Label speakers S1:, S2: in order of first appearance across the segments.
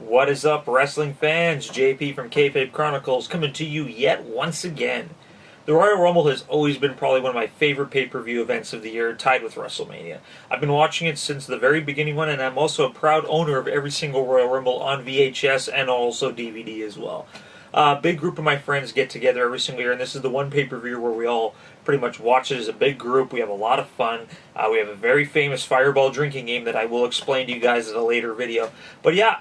S1: What is up, wrestling fans? JP from KayFabe Chronicles coming to you yet once again. The Royal Rumble has always been probably one of my favorite pay-per-view events of the year, tied with WrestleMania. I've been watching it since the very beginning one, and I'm also a proud owner of every single Royal Rumble on VHS and also DVD as well. A big group of my friends get together every single year, and this is the one pay-per-view where we all pretty much watch it as a big group. We have a lot of fun. We have a very famous Fireball drinking game that I will explain to you guys in a later video. But yeah,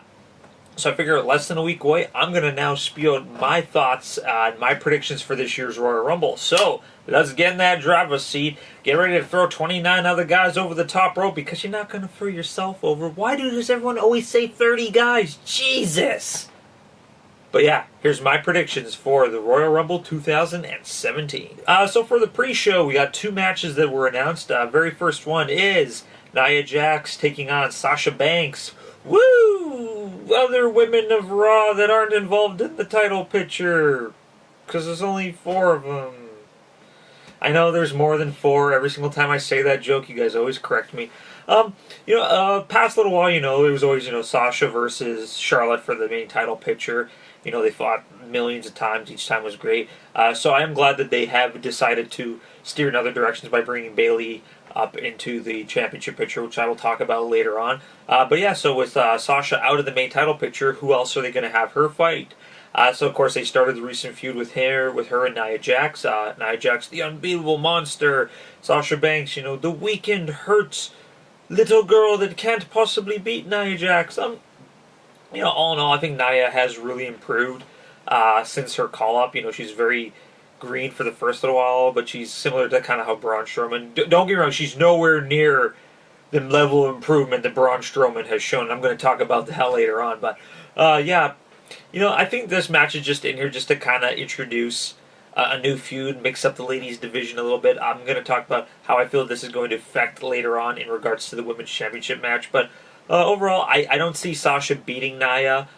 S1: so I figure less than a week away, I'm going to now spew out my thoughts and my predictions for this year's Royal Rumble. So let's get in that driver's seat. Get ready to throw 29 other guys over the top rope because you're not going to throw yourself over. Why does everyone always say 30 guys? Jesus! But yeah, here's my predictions for the Royal Rumble 2017. So for the pre-show, we got two matches that were announced. Very first one is Nia Jax taking on Sasha Banks. Woo! Other women of Raw that aren't involved in the title picture. Because there's only 4 of them. I know there's more than 4. Every single time I say that joke, you guys always correct me. Past little while, it was always, Sasha versus Charlotte for the main title picture. They fought millions of times. Each time was great. So I am glad that they have decided to steer in other directions by bringing Bayley up into the championship picture, which I will talk about later on. But yeah, so with Sasha out of the main title picture, who else are they going to have her fight? So of course they started the recent feud with her and Nia Jax. Nia Jax, the unbeatable monster. Sasha Banks, the weakened, hurt little girl that can't possibly beat Nia Jax. All in all, I think Nia has really improved since her call-up. She's very green for the first little while, but she's similar to kind of how Braun Strowman... Don't get me wrong, she's nowhere near the level of improvement that Braun Strowman has shown. I'm going to talk about that later on, but yeah. I think this match is just in here just to kind of introduce a new feud, mix up the ladies' division a little bit. I'm going to talk about how I feel this is going to affect later on in regards to the Women's Championship match, but overall, I don't see Sasha beating Nia.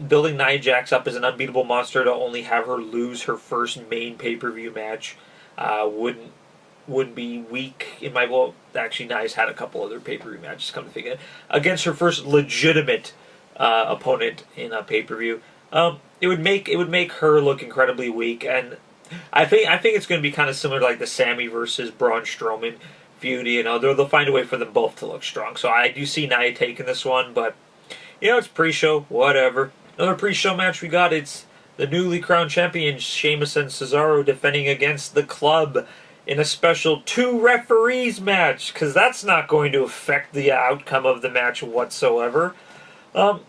S1: Building Nia Jax up as an unbeatable monster to only have her lose her first main pay-per-view match would be weak in my vote. Actually, Nia's had a couple other pay-per-view matches, come to think of it, against her first legitimate opponent in a pay-per-view. It would make her look incredibly weak, and I think it's going to be kind of similar to like the Sammy versus Braun Strowman feud. They'll find a way for them both to look strong. So I do see Nia taking this one, but it's pre-show, whatever. Another pre-show match we got, it's the newly crowned champions, Sheamus and Cesaro, defending against the Club in a special 2 referees match, because that's not going to affect the outcome of the match whatsoever. I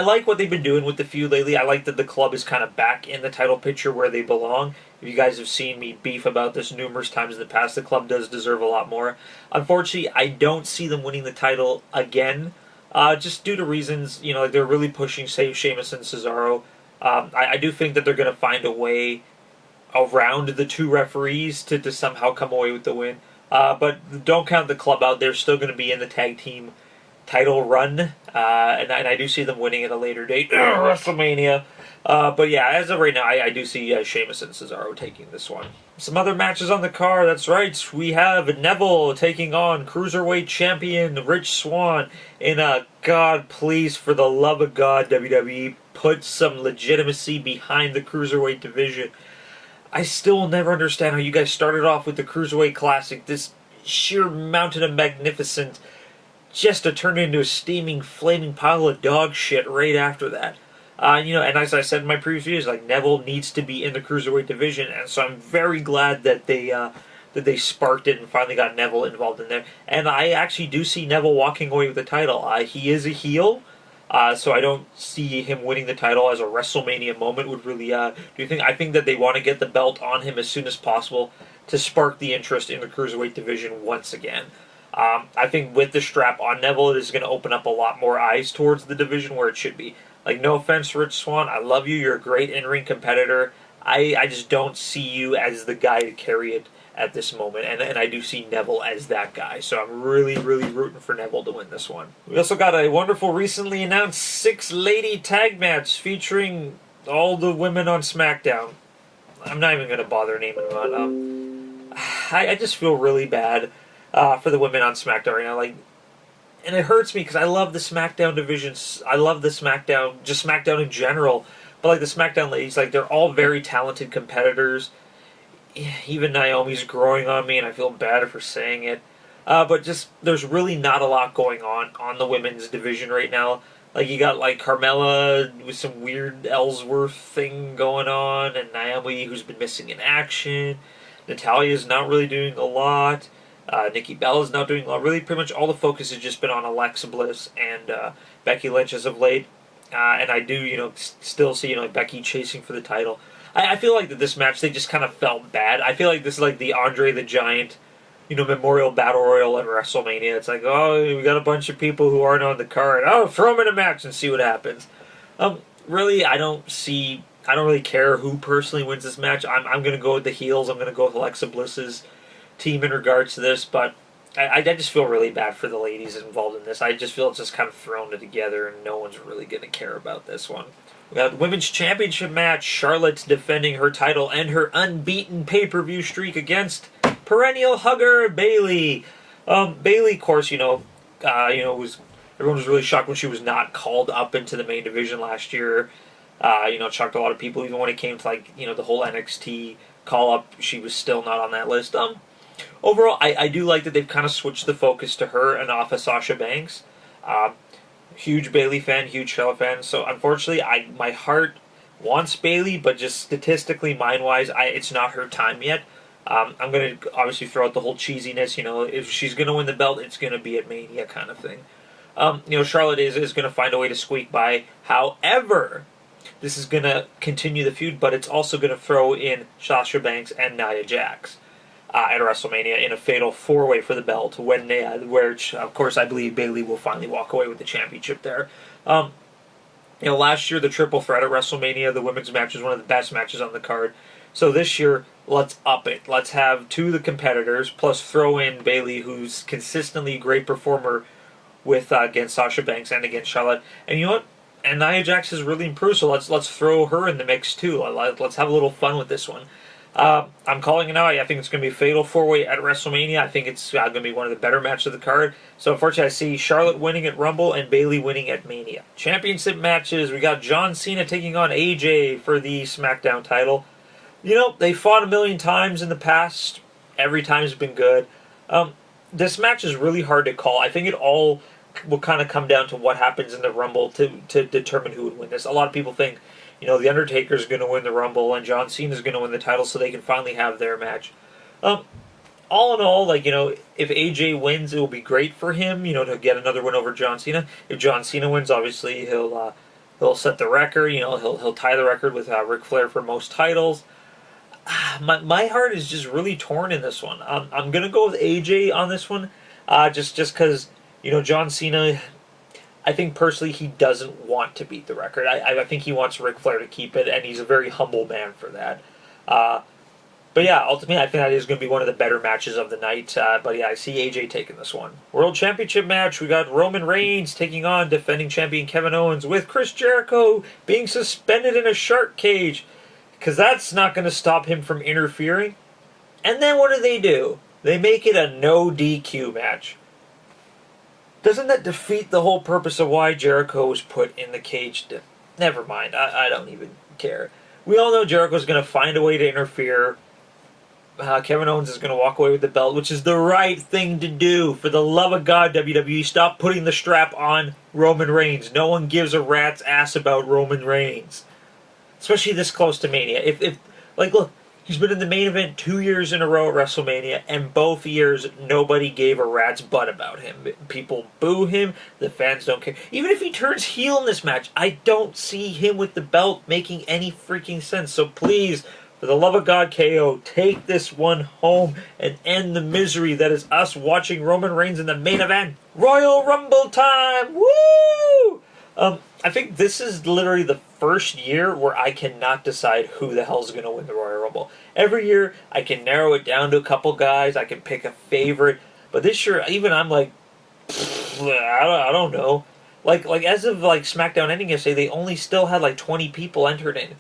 S1: like what they've been doing with the feud lately. I like that the Club is kind of back in the title picture where they belong. If you guys have seen me beef about this numerous times in the past, the Club does deserve a lot more. Unfortunately, I don't see them winning the title again. Just due to reasons, they're really pushing, say, Sheamus and Cesaro. I do think that they're going to find a way around the 2 referees to somehow come away with the win. But don't count the Club out. They're still going to be in the tag team title run. And I do see them winning at a later date, WrestleMania. But yeah, as of right now, I do see Sheamus and Cesaro taking this one. Some other matches on the card, that's right. We have Neville taking on Cruiserweight Champion Rich Swann in a, God, please, for the love of God, WWE, put some legitimacy behind the Cruiserweight division. I still will never understand how you guys started off with the Cruiserweight Classic, this sheer mountain of magnificence, just to turn into a steaming, flaming pile of dog shit right after that. And as I said in my previous videos, Neville needs to be in the Cruiserweight division, and so I'm very glad that they sparked it and finally got Neville involved in there. And I actually do see Neville walking away with the title. He is a heel, so I don't see him winning the title as a WrestleMania moment would really do anything. I think that they want to get the belt on him as soon as possible to spark the interest in the Cruiserweight division once again. I think with the strap on Neville, it is going to open up a lot more eyes towards the division where it should be. No offense, Rich Swann, I love you, you're a great in-ring competitor. I just don't see you as the guy to carry it at this moment, and I do see Neville as that guy, so I'm really, really rooting for Neville to win this one. We also got a wonderful, recently announced 6-lady tag match featuring all the women on SmackDown. I'm not even going to bother naming them. I just feel really bad for the women on SmackDown right now. and it hurts me because I love the SmackDown divisions. I love the SmackDown, just SmackDown in general. But like the SmackDown ladies, like they're all very talented competitors. Even Naomi's growing on me, and I feel bad for saying it. But just there's really not a lot going on the women's division right now. Like you got like Carmella with some weird Ellsworth thing going on, and Naomi who's been missing in action. Natalia's not really doing a lot. Nikki Bella's not doing a lot. Really, pretty much all the focus has just been on Alexa Bliss and Becky Lynch as of late. And I do, still see, Becky chasing for the title. I feel like that this match, they just kind of felt bad. I feel like this is like the Andre the Giant, Memorial Battle Royal at WrestleMania. It's like, oh, we got a bunch of people who aren't on the card. Oh, throw them in a match and see what happens. Really, I don't really care who personally wins this match. I'm going to go with the heels. I'm going to go with Alexa Bliss's team in regards to this, but I just feel really bad for the ladies involved in this. I just feel it's just kind of thrown together, and no one's really going to care about this one. We got the Women's Championship match. Charlotte defending her title and her unbeaten pay-per-view streak against perennial hugger Bayley. Bayley, of course, everyone was really shocked when she was not called up into the main division last year. It shocked a lot of people, even when it came to the whole NXT call-up. She was still not on that list. Overall, I do like that they've kind of switched the focus to her and off of Sasha Banks. Huge Bayley fan, huge Charlotte fan. So unfortunately, my heart wants Bayley, but just statistically, mind-wise, it's not her time yet. I'm going to obviously throw out the whole cheesiness. If she's going to win the belt, it's going to be at Mania kind of thing. Charlotte is going to find a way to squeak by. However, this is going to continue the feud, but it's also going to throw in Sasha Banks and Nia Jax at WrestleMania in a fatal four-way for the belt, which, of course, I believe Bayley will finally walk away with the championship there. Last year, the triple threat at WrestleMania, the women's match was one of the best matches on the card. So this year, let's up it. Let's have two of the competitors, plus throw in Bayley, who's consistently a great performer with against Sasha Banks and against Charlotte. And you know what? And Nia Jax has really improved, so let's throw her in the mix too. Let's have a little fun with this one. I'm calling it now. I think it's going to be a fatal four-way at WrestleMania. I think it's going to be one of the better matches of the card. So unfortunately, I see Charlotte winning at Rumble and Bayley winning at Mania. Championship matches. We got John Cena taking on AJ for the SmackDown title. They fought a million times in the past. Every time's been good. This match is really hard to call. I think it all will kind of come down to what happens in the Rumble to determine who would win this. A lot of people think, The Undertaker's going to win the Rumble and John Cena's going to win the title so they can finally have their match. All in all, if AJ wins, it will be great for him, to get another win over John Cena. If John Cena wins, obviously he'll set the record. He'll tie the record with Ric Flair for most titles. My heart is just really torn in this one. I'm going to go with AJ on this one, just because, John Cena, I think personally he doesn't want to beat the record. I think he wants Ric Flair to keep it, and he's a very humble man for that. But yeah, ultimately I think that is going to be one of the better matches of the night. But yeah, I see AJ taking this one. World Championship match, we got Roman Reigns taking on defending champion Kevin Owens with Chris Jericho being suspended in a shark cage, because that's not going to stop him from interfering. And then what do? They make it a no DQ match. Doesn't that defeat the whole purpose of why Jericho was put in the cage? Never mind. I don't even care. We all know Jericho's going to find a way to interfere. Kevin Owens is going to walk away with the belt, which is the right thing to do. For the love of God, WWE, stop putting the strap on Roman Reigns. No one gives a rat's ass about Roman Reigns. Especially this close to Mania. Look, he's been in the main event 2 years in a row at WrestleMania, and both years nobody gave a rat's butt about him. People boo him, the fans don't care. Even if he turns heel in this match, I don't see him with the belt making any freaking sense. So please, for the love of God, KO, take this one home and end the misery that is us watching Roman Reigns in the main event. Royal Rumble time! Woo! I think this is literally the first year where I cannot decide who the hell's going to win the Royal Rumble. Every year, I can narrow it down to a couple guys. I can pick a favorite. But this year, even I'm like, I don't know. As of SmackDown ending yesterday, they only still had 20 people entered in.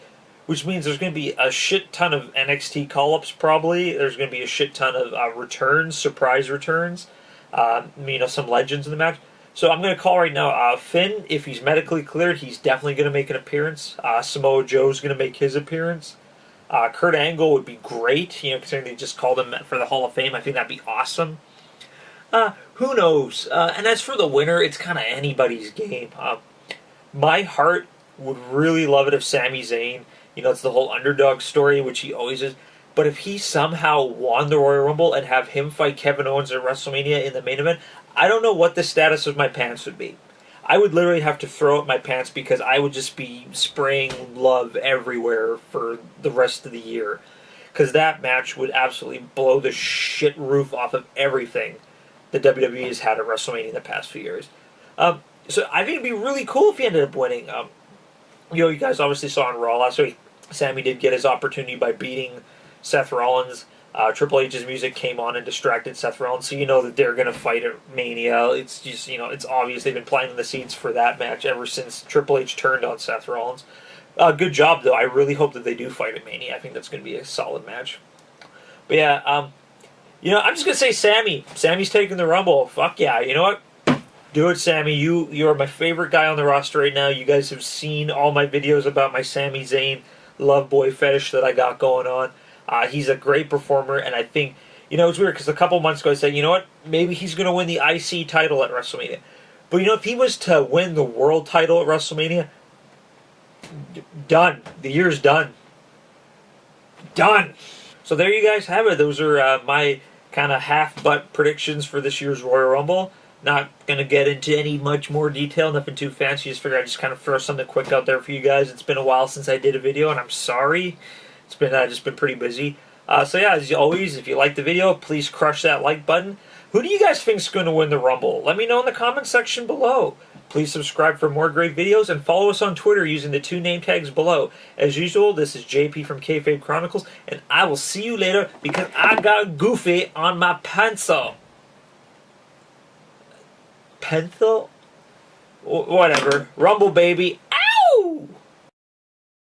S1: Which means there's going to be a shit ton of NXT call-ups probably. There's going to be a shit ton of returns, surprise returns. Some legends in the match. So I'm going to call right now. Finn, if he's medically cleared, he's definitely going to make an appearance. Samoa Joe's going to make his appearance. Kurt Angle would be great, considering they just called him for the Hall of Fame. I think that'd be awesome. Who knows? And as for the winner, it's kind of anybody's game. My heart would really love it if Sami Zayn, it's the whole underdog story, which he always is. But if he somehow won the Royal Rumble and have him fight Kevin Owens at WrestleMania in the main event, I don't know what the status of my pants would be. I would literally have to throw up my pants because I would just be spraying love everywhere for the rest of the year. Because that match would absolutely blow the shit roof off of everything the WWE has had at WrestleMania in the past few years. So I think it'd be really cool if he ended up winning. You guys obviously saw on Raw last week, Sammy did get his opportunity by beating Seth Rollins. Triple H's music came on and distracted Seth Rollins, so you know that they're going to fight at Mania. It's just, it's obvious they've been planting the seeds for that match ever since Triple H turned on Seth Rollins. Good job, though. I really hope that they do fight at Mania. I think that's going to be a solid match. But yeah, I'm just going to say Sammy. Sammy's taking the Rumble. Fuck yeah. You know what? Do it, Sammy. You are my favorite guy on the roster right now. You guys have seen all my videos about my Sami Zayn love boy fetish that I got going on. He's a great performer, and I think, it's weird because a couple months ago I said, you know what, maybe he's going to win the IC title at WrestleMania. But if he was to win the world title at WrestleMania, done. The year's done. Done. So there you guys have it. Those are my kind of half-butt predictions for this year's Royal Rumble. Not going to get into any much more detail, nothing too fancy. Just figured I'd just kind of throw something quick out there for you guys. It's been a while since I did a video, and I'm sorry. It's been just been pretty busy. So yeah, as always, if you like the video, please crush that like button. Who do you guys think is going to win the Rumble? Let me know in the comments section below. Please subscribe for more great videos and follow us on Twitter using the 2 name tags below. As usual, this is JP from KayFabe Chronicles, and I will see you later because I got Goofy on my pencil. Pencil? Whatever. Rumble, baby.